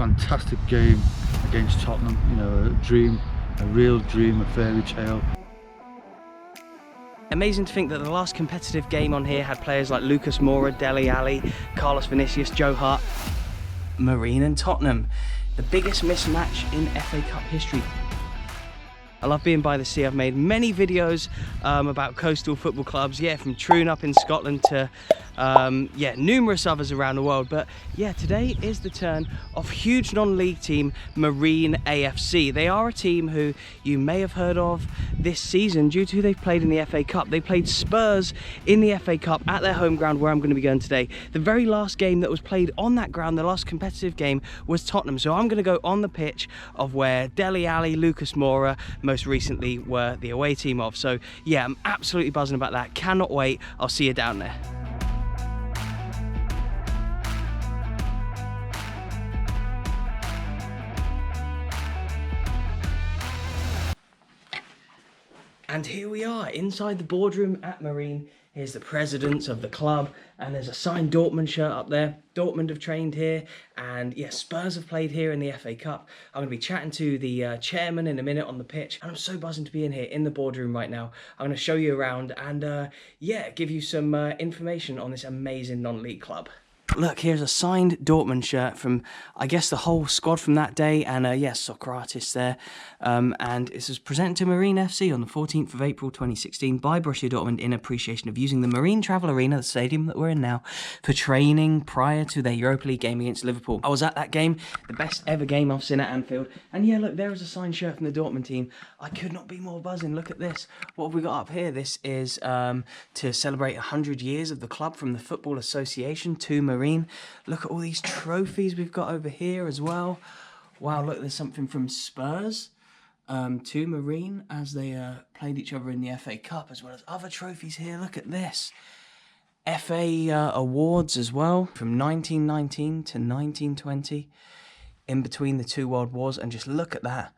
fantastic game against Tottenham. You know, a dream, a real dream, a fairy tale. Amazing to think that the last competitive game on here had players like Lucas Moura, Dele Alli, Carlos Vinicius, Joe Hart, Marine and Tottenham. The biggest mismatch in FA Cup history. I love being by the sea. I've made many videos about coastal football clubs, yeah, from Troon up in Scotland to yeah, numerous others around the world. But yeah, today is the turn of huge non-league team Marine AFC. They are a team who you may have heard of this season due to who they've played in the FA Cup. They played Spurs in the FA Cup at their home ground where I'm going to be going today. The very last game that was played on that ground, the last competitive game, was Tottenham. So I'm going to go on the pitch of where Dele Alli, Lucas Moura most recently were the away team of. So yeah, I'm absolutely buzzing about that. Cannot wait. I'll see you down there. And here we are inside the boardroom at Marine. Here's the presidents of the club, and there's a signed Dortmund shirt up there. Dortmund have trained here, and yeah, Spurs have played here in the FA Cup. I'm going to be chatting to the chairman in a minute on the pitch, and I'm so buzzing to be in here in the boardroom right now. I'm going to show you around and yeah, give you some information on this amazing non-league club. Look, here's a signed Dortmund shirt from, I guess, the whole squad from that day, and yes, soccer artists there. And this was presented to Marine FC on the 14th of April 2016 by Borussia Dortmund in appreciation of using the Marine Travel Arena, the stadium that we're in now, for training prior to their Europa League game against Liverpool. I was at that game, the best ever game I've seen at Anfield, and yeah, look, there is a signed shirt from the Dortmund team. I could not be more buzzing. Look at this. What have we got up here? This is to celebrate 100 years of the club from the Football Association to Marine. Look at all these trophies we've got over here as well. Wow, look, there's something from Spurs to Marine as they played each other in the FA Cup, as well as other trophies here. Look at this. FA awards as well from 1919 to 1920 in between the two world wars, and just look at that.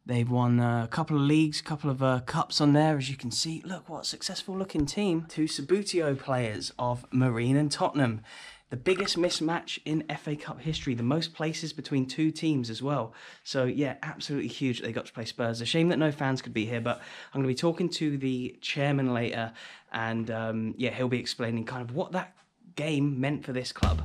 They've won a couple of leagues, a couple of cups on there, as you can see. Look, what a successful looking team. Two Sabutio players of Marine and Tottenham. The biggest mismatch in FA Cup history. The most places between two teams as well. So yeah, absolutely huge that they got to play Spurs. A shame that no fans could be here, but I'm going to be talking to the chairman later. And yeah, he'll be explaining kind of what that game meant for this club.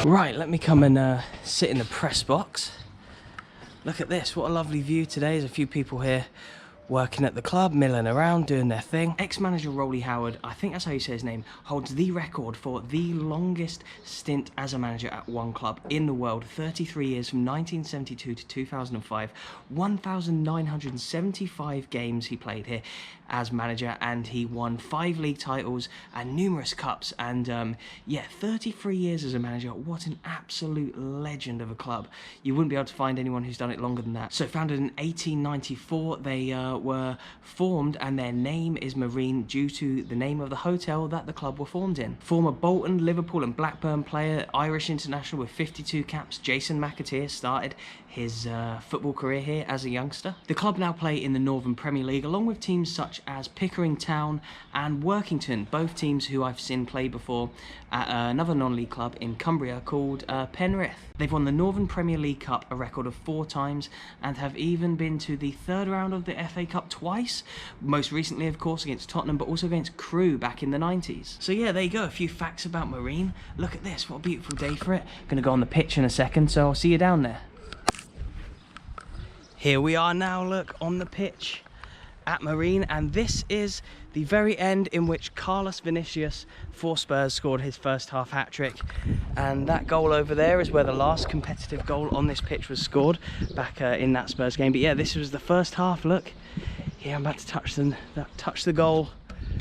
Right, let me come and sit in the press box. Look at this, what a lovely view today. There's a few people here working at the club, milling around, doing their thing. Ex-manager Rolly Howard, I think that's how you say his name, holds the record for the longest stint as a manager at one club in the world. 33 years from 1972 to 2005. 1,975 games he played here as manager, and he won 5 league titles and numerous cups. And yeah, 33 years as a manager. What an absolute legend of a club. You wouldn't be able to find anyone who's done it longer than that. So founded in 1894, they were formed, and their name is Marine due to the name of the hotel that the club were formed in. Former Bolton, Liverpool and Blackburn player, Irish international with 52 caps, Jason McAteer started his football career here as a youngster. The club now play in the Northern Premier League along with teams such as Pickering Town and Workington, both teams who I've seen play before at another non-league club in Cumbria called Penrith. They've won the Northern Premier League Cup a record of 4 times and have even been to the 3rd round of the FA Cup twice, most recently of course against Tottenham, but also against Crewe back in the 90s. So yeah, there you go, a few facts about Marine. Look at this, what a beautiful day for it. Gonna go on the pitch in a second, so I'll see you down there. Here we are now, look, on the pitch at Marine, and this is the very end in which Carlos Vinicius for Spurs scored his first half hat-trick, and that goal over there is where the last competitive goal on this pitch was scored back in that Spurs game. But yeah, this was the first half. Look, Yeah, I'm about to touch the goal.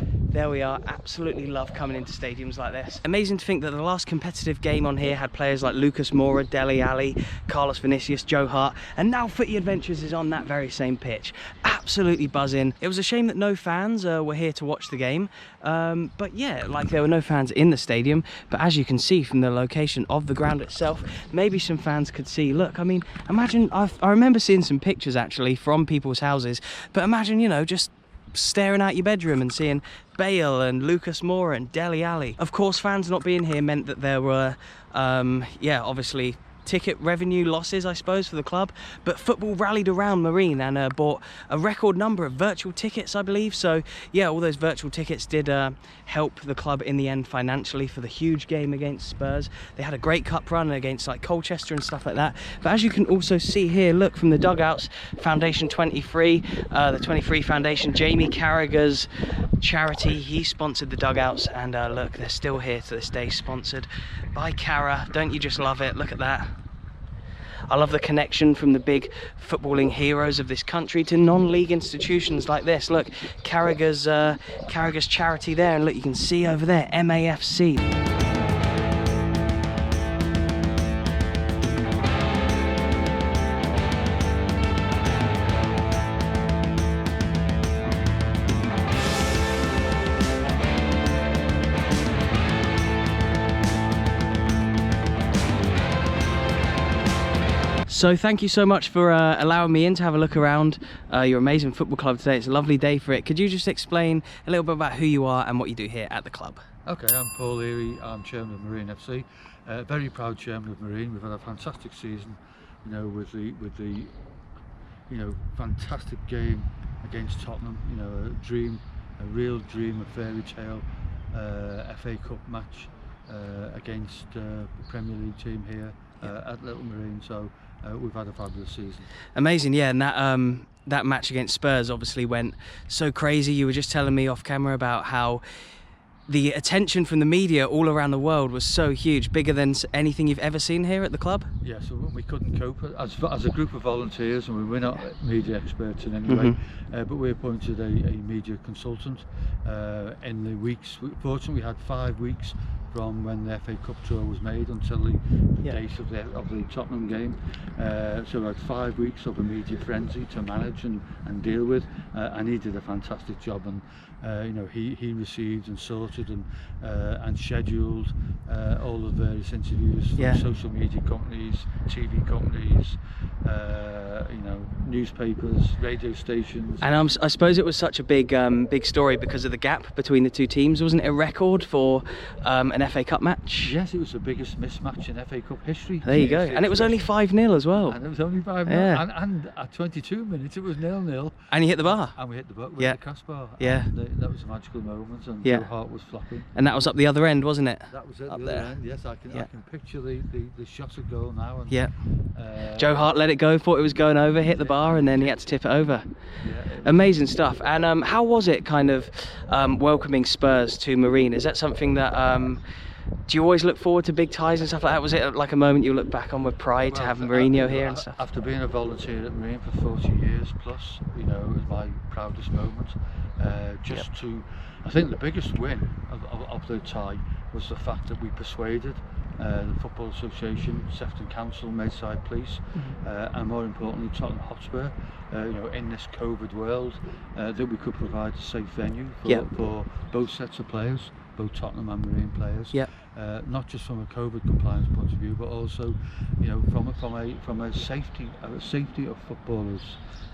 There we are. Absolutely love coming into stadiums like this. Amazing to think that the last competitive game on here had players like Lucas Moura, Dele Alli, Carlos Vinicius, Joe Hart, and now Footy Adventures is on that very same pitch. Absolutely buzzing. It was a shame that no fans were here to watch the game, but yeah, like there were no fans in the stadium, but as you can see from the location of the ground itself, maybe some fans could see. Look, I mean, imagine, I remember seeing some pictures actually from people's houses, but imagine, you know, just staring out your bedroom and seeing Bale and Lucas Moura and Dele Alli. Of course, fans not being here meant that there were, yeah, obviously ticket revenue losses, I suppose, for the club, but football rallied around Marine and bought a record number of virtual tickets, I believe. So yeah, all those virtual tickets did help the club in the end financially for the huge game against Spurs. They had a great cup run against like Colchester and stuff like that. But as you can also see here, look, from the dugouts, Foundation 23, the 23 Foundation, Jamie Carragher's charity, he sponsored the dugouts, and look, they're still here to this day, sponsored by Cara. Don't you just love it? Look at that. I love the connection from the big footballing heroes of this country to non-league institutions like this. Look, Carragher's charity there, and look, you can see over there, MAFC. So thank you so much for allowing me in to have a look around your amazing football club today. It's a lovely day for it. Could you just explain a little bit about who you are and what you do here at the club? Okay, I'm Paul Leary. I'm chairman of Marine FC. Very proud chairman of Marine. We've had a fantastic season, you know, with the you know, fantastic game against Tottenham. You know, a real dream, a fairy tale FA Cup match against the Premier League team here at Little Marine. So we've had a fabulous season. Amazing, yeah, and that match against Spurs obviously went so crazy. You were just telling me off camera about how the attention from the media all around the world was so huge, bigger than anything you've ever seen here at the club. Yeah, so we couldn't cope as a group of volunteers, and we're not media experts in any way, but we appointed a media consultant in the weeks. Fortunately, we had 5 weeks from when the FA Cup tour was made until the date of the Tottenham game. So we had 5 weeks of a media frenzy to manage and deal with, and he did a fantastic job. And you know, he received and sorted and scheduled all the various interviews from social media companies, TV companies, you know, newspapers, radio stations. And I suppose it was such a big story because of the gap between the two teams. Wasn't it a record for an FA Cup match? Yes, it was the biggest mismatch in FA Cup history. There you go. And it was only 5-0 as well. And it was only 5-0. Yeah. And at 22 minutes it was 0-0. And you hit the bar. And we hit the bar with the crossbar. Yeah. And that was a magical moment, and Joe Hart was flapping. And that was up the other end, wasn't it? That was it, up the other end. Yes, I can picture the shot of goal now. And, Joe Hart let it go, thought it was going over, hit the bar, and then he had to tip it over. Yeah, amazing stuff. And how was it kind of welcoming Spurs to Marine? Is that something that do you always look forward to big ties and stuff like that? Was it like a moment you look back on with pride to have Mourinho here and stuff? After being a volunteer at Marine for 40 years plus, you know, it was my proudest moment. I think the biggest win of the tie was the fact that we persuaded the Football Association, Sefton Council, Mayside Police, and more importantly Tottenham Hotspur, you know, in this COVID world, that we could provide a safe venue for both sets of players, both Tottenham and Marine players. Not just from a COVID compliance point of view, but also, you know, from a safety of footballers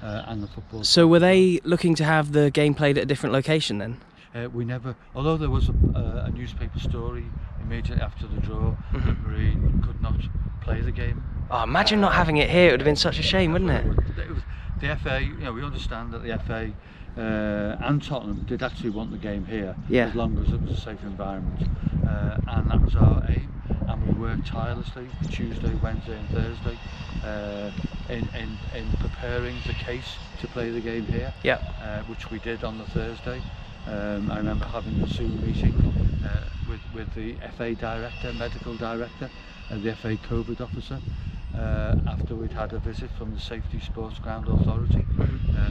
and the football. So were they looking to have the game played at a different location then? We never, although there was a newspaper story immediately after the draw that Marine could not play the game. Oh, imagine not having it here. It would have been such a shame, wouldn't it? The FA, you know, we understand that the FA and Tottenham did actually want the game here, as long as it was a safe environment, and that was our aim. And we worked tirelessly Tuesday, Wednesday and Thursday in preparing the case to play the game here, which we did on the Thursday. I remember having a Zoom meeting with the FA director, medical director, and the FA COVID officer, after we'd had a visit from the Safety Sports Ground Authority.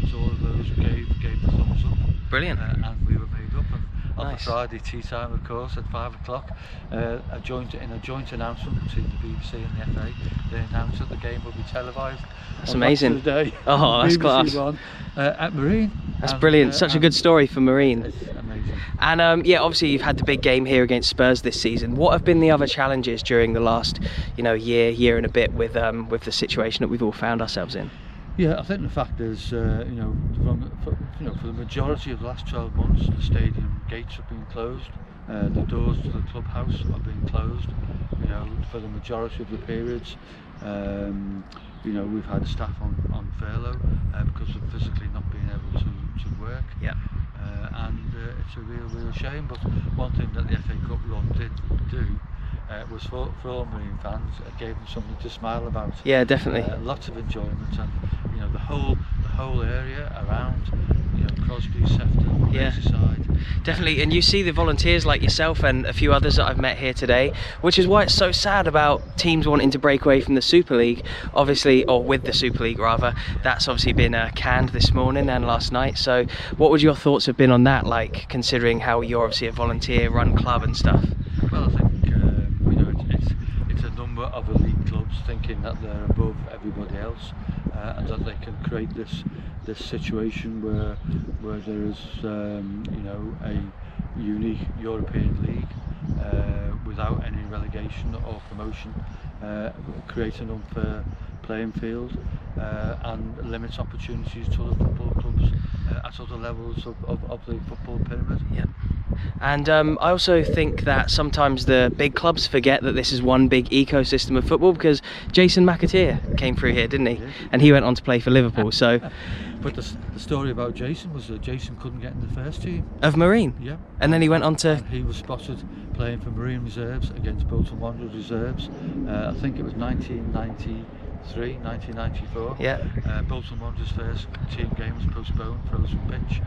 So all of those gave the thumbs up. Brilliant. And we were made up. And on Nice. the Friday tea time, of course, at 5 o'clock, a joint announcement between the BBC and the FA, they announced that the game would be televised. That's amazing. Today, Oh, that's BBC class. One, at Marine. That's brilliant. Such a good story for Marine. It's amazing. And yeah, obviously you've had the big game here against Spurs this season. What have been the other challenges during the last, year and a bit with the situation that we've all found ourselves in? Yeah, I think the fact is, for the majority of the last 12 months, the stadium gates have been closed. The doors to the clubhouse are being closed. For the majority of the periods. We've had staff on furlough because of physically not being able to work. Yeah. And it's a real shame. But one thing that the FA Cup run did do was for all Marine fans, it gave them something to smile about. Yeah, definitely. Lots of enjoyment, and the whole area around Crosby, Sefton, Merseyside. Definitely, and you see the volunteers like yourself and a few others that I've met here today, which is why it's so sad about teams wanting to break away from the Super League, obviously, or with the Super League rather. That's obviously been canned this morning and last night. So what would your thoughts have been on that, like considering how you're obviously a volunteer-run club and stuff? Well, I think it's a number of elite clubs thinking that they're above everybody else, and that they can create this situation where there is a unique European league without any relegation or promotion, create an unfair playing field, and limits opportunities to other football clubs at other levels of the football pyramid. Yeah. And I also think that sometimes the big clubs forget that this is one big ecosystem of football, because Jason McAteer came through here, didn't he? Yeah. And he went on to play for Liverpool. So, but the story about Jason was that Jason couldn't get in the first team. Of Marine. Yeah. And then he went on to. And he was spotted playing for Marine reserves against Bolton Wanderers reserves. I think it was 1993, 1994. Yeah. Bolton Wanderers' first team game was postponed, frozen pitch,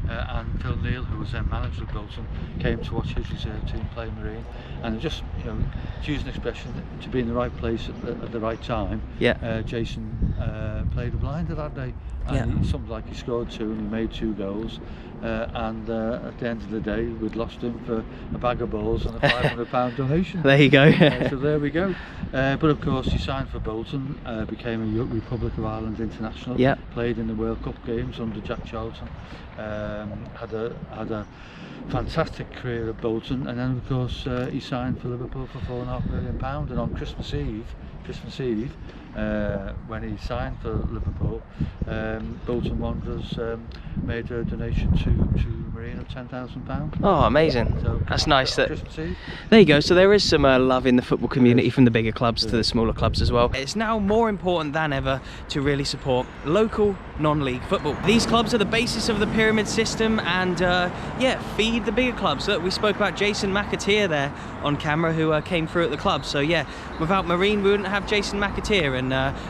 and Phil Neal, who was then manager of Bolton, came to watch his reserve team play Marine, and just to use an expression, to be in the right place at the right time. Yeah. Jason played a blinder that day, and something like he scored 2 and he made 2 goals. And at the end of the day, we'd lost him for a bag of balls and a £500 donation. There you go. So there we go. But of course, he signed for Bolton, became a Republic of Ireland international. Yeah. Played in the World Cup games under Jack Charlton. Had a fantastic career at Bolton, and then of course he signed for Liverpool for £4.5 million. And on Christmas Eve, when he signed for Liverpool, Bolton Wanderers made a donation to Marine of £10,000. Oh, amazing. So that's nice. That Christmas Eve. there you go. So there is some love in the football community from the bigger clubs to the smaller clubs as well. It's now more important than ever to really support local non-league football. These clubs are the basis of the pyramid system, and feed the bigger clubs. Look, we spoke about Jason McAteer there on camera, who came through at the club. So yeah, without Marine we wouldn't have Jason McAteer, and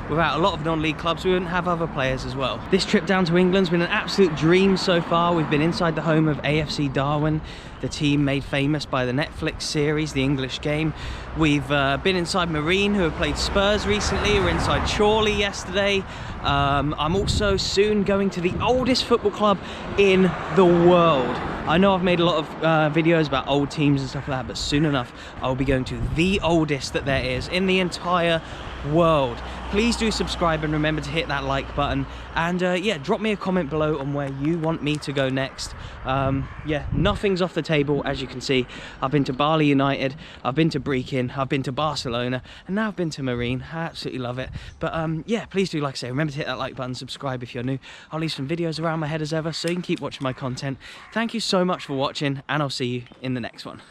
without a lot of non-league clubs we wouldn't have other players as well. This trip down to England's been an absolute dream so far. We've been inside the home of AFC Darwin, the team made famous by the Netflix series The English Game. We've been inside Marine, who have played Spurs recently. We're inside Chorley yesterday. I'm also soon going to the oldest football club in the world. I know I've made a lot of videos about old teams and stuff like that, but soon enough I'll be going to the oldest that there is in the entire world. Please do subscribe and remember to hit that like button, and drop me a comment below on where you want me to go next. Nothing's off the table, as you can see. I've been to Bali United, I've been to Brechin, I've been to Barcelona, and now I've been to Marine. I absolutely love it. But please do, like I say, remember to hit that like button, subscribe if you're new. I'll leave some videos around my head as ever, so you can keep watching my content. Thank you so much for watching, and I'll see you in the next one.